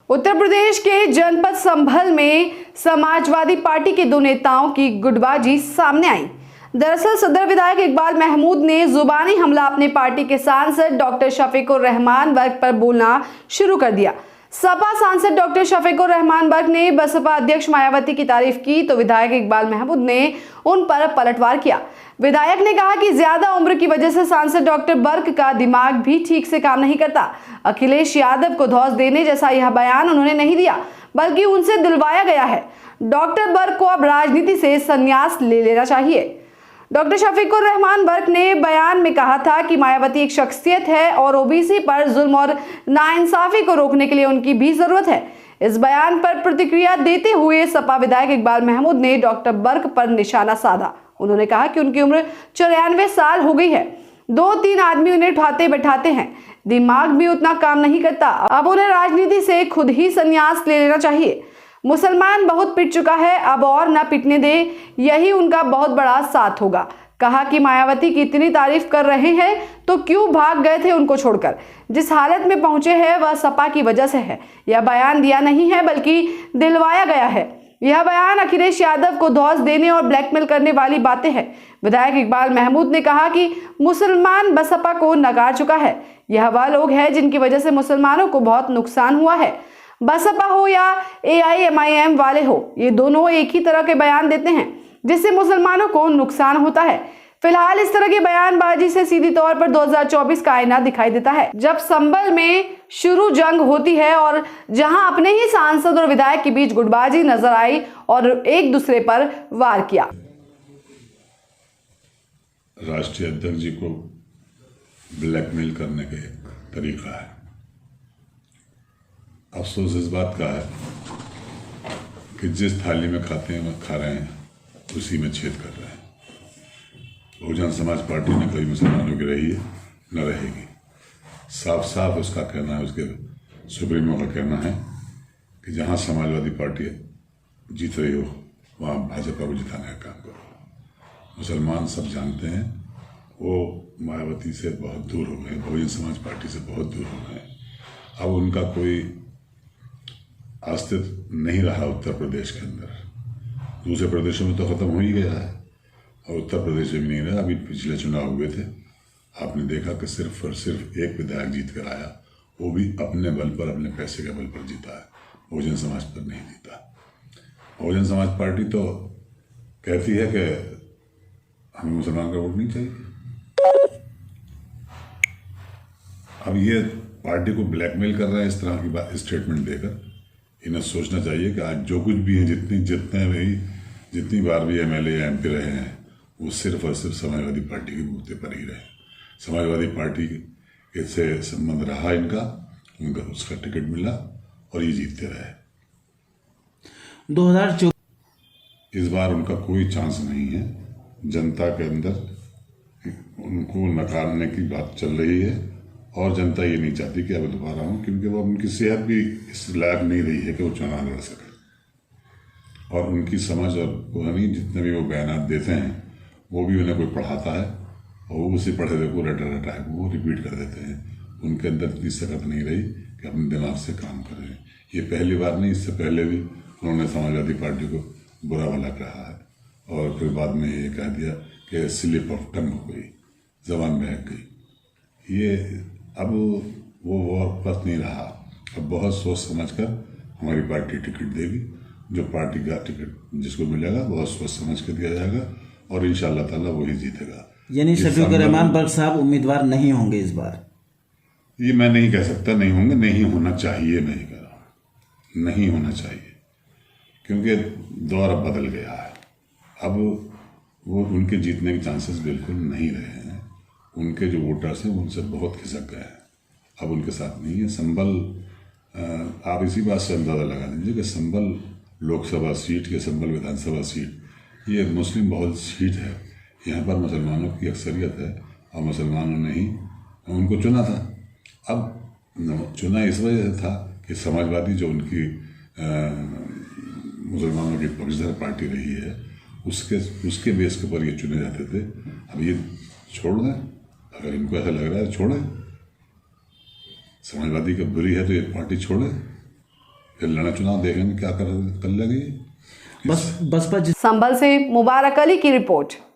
उत्तर प्रदेश के जनपद संभल में समाजवादी पार्टी के दो नेताओं की गुटबाजी सामने आई। दरअसल सदर विधायक इकबाल महमूद ने जुबानी हमला अपने पार्टी के सांसद डॉक्टर शफीकुर रहमान बर्क पर बोलना शुरू कर दिया। सपा सांसद डॉक्टर शफीकुर रहमान बर्क ने बसपा अध्यक्ष मायावती की तारीफ की तो विधायक इकबाल महमूद ने उन पर पलटवार किया। विधायक ने कहा कि ज्यादा उम्र की वजह से सांसद डॉक्टर बर्क का दिमाग भी ठीक से काम नहीं करता। अखिलेश यादव को धौंस देने जैसा यह बयान उन्होंने नहीं दिया, बल्कि उनसे दिलवाया गया है। डॉक्टर बर्क को अब राजनीति से संन्यास ले लेना चाहिए। डॉक्टर शफीकुर रहमान बर्क ने बयान में कहा था कि मायावती एक शख्सियत है और ओबीसी पर जुल्म और नाइंसाफी को रोकने के लिए उनकी भी जरूरत है। इस बयान पर प्रतिक्रिया देते हुए सपा विधायक इकबाल महमूद ने डॉक्टर बर्क पर निशाना साधा। उन्होंने कहा कि उनकी उम्र 94 साल हो गई है, 2-3 आदमी उन्हें उठाते बैठाते हैं, दिमाग भी उतना काम नहीं करता। अब उन्हें राजनीति से खुद ही संन्यास ले लेना चाहिए। मुसलमान बहुत पिट चुका है, अब और न पिटने दे, यही उनका बहुत बड़ा साथ होगा। कहा कि मायावती की इतनी तारीफ कर रहे हैं तो क्यों भाग गए थे उनको छोड़कर। जिस हालत में पहुंचे हैं वह सपा की वजह से है। यह बयान दिया नहीं है बल्कि दिलवाया गया है। यह बयान अखिलेश यादव को धौंस देने और ब्लैकमेल करने वाली बातें हैं। विधायक इकबाल महमूद ने कहा कि मुसलमान बसपा को नकार चुका है। यह वह लोग हैं जिनकी वजह से मुसलमानों को बहुत नुकसान हुआ है। बसपा हो या AIMIM वाले हो, ये दोनों एक ही तरह के बयान देते हैं जिससे मुसलमानों को नुकसान होता है। फिलहाल इस तरह की बयानबाजी से सीधी तौर पर 2024 का आईना दिखाई देता है, जब संभल में शुरू जंग होती है और जहां अपने ही सांसद और विधायक के बीच गुटबाजी नजर आई और एक दूसरे पर वार किया। राष्ट्रीय अध्यक्ष जी को ब्लैकमेल करने का एक तरीका है। अफसोस इस बात का है कि जिस थाली में खाते हैं खा रहे हैं उसी में छेद कर रहे हैं। बहुजन समाज पार्टी ने कभी मुसलमानों की रही है न रहेगी। साफ साफ उसका कहना है, उसके सुप्रीमो का कहना है कि जहां समाजवादी पार्टी जीत रही हो वहां भाजपा को जिताने का काम करो। मुसलमान सब जानते हैं वो मायावती से बहुत दूर हो गए, बहुजन समाज पार्टी से बहुत दूर हो गए। अब उनका कोई अस्तित्व नहीं रहा उत्तर प्रदेश के अंदर। दूसरे प्रदेशों में तो खत्म हो ही गया है और उत्तर प्रदेश में भी नहीं रहा। अभी पिछले चुनाव हुए थे, आपने देखा कि सिर्फ और सिर्फ एक विधायक जीत कर आया, वो भी अपने बल पर, अपने पैसे के बल पर जीता है, बहुजन समाज पर नहीं जीता। बहुजन समाज पार्टी तो कहती है कि हमें मुसलमान का वोट नहीं चाहिए। अब ये पार्टी को ब्लैकमेल कर रहे हैं इस तरह की बात स्टेटमेंट देकर। इन्हें सोचना चाहिए कि आज जो कुछ भी है, जितनी बार भी MLA या MP रहे हैं, वो सिर्फ और सिर्फ समाजवादी पार्टी के बूते पर ही रहे। समाजवादी पार्टी से संबंध रहा इनका, उनका उसका टिकट मिला और ये जीतते रहे। 2024 इस बार उनका कोई चांस नहीं है। जनता के अंदर उनको नकारने की बात चल रही है और जनता ये नहीं चाहती कि अब दोबारा हो, क्योंकि वो उनकी सेहत भी इस लायक नहीं रही है कि वो चुनाव लड़ सके। और उनकी समझ और पुरानी जितने भी वो बयान देते हैं वो भी उन्हें कोई पढ़ाता है और वो उसी पढ़े हुए को रटा है वो रिपीट कर देते हैं। उनके अंदर इतनी सकत नहीं रही कि अपने दिमाग से काम करें। ये पहली बार नहीं, इससे पहले भी उन्होंने समाजवादी पार्टी को बुरा भला कहा है और फिर बाद में ये कह दिया कि स्लिप ऑफ टंग हो गई, जबान बहक गई। ये अब वो वक्त नहीं रहा। अब बहुत सोच समझ कर हमारी पार्टी टिकट देगी। जो पार्टी का टिकट जिसको मिलेगा बहुत सोच समझ कर दिया जाएगा और इंशाअल्लाह ताला वही जीतेगा। यानी शफीकुर रहमान बर्क साहब उम्मीदवार नहीं होंगे इस बार? ये मैं नहीं कह सकता नहीं होंगे, नहीं होना चाहिए। मैं ही कह रहा हूँ नहीं होना चाहिए, क्योंकि दौर अब बदल गया है। अब वो उनके जीतने के चांसेस बिल्कुल नहीं रहे हैं। उनके जो वोटर्स हैं उनसे बहुत खिसक गए हैं, अब उनके साथ नहीं है। संभल, आप इसी बात से अंदाज़ा लगा लीजिए कि संभल लोकसभा सीट के संभल विधानसभा सीट ये मुस्लिम बहुल सीट है। यहाँ पर मुसलमानों की अक्सरियत है और मुसलमानों ने ही उनको चुना था। अब चुना इस वजह से था कि समाजवादी जो उनकी मुसलमानों की पक्षधर पार्टी रही है उसके बेस के ऊपर ये चुने जाते थे। अब ये छोड़ दें, अगर इनको ऐसा लग रहा है छोड़ें। समाजवादी का बुरी है तो ये पार्टी छोड़े। फिर लड़े चुनाव, देखेंगे क्या कर लेंगे। बस बसपा संभल से मुबारक अली की रिपोर्ट।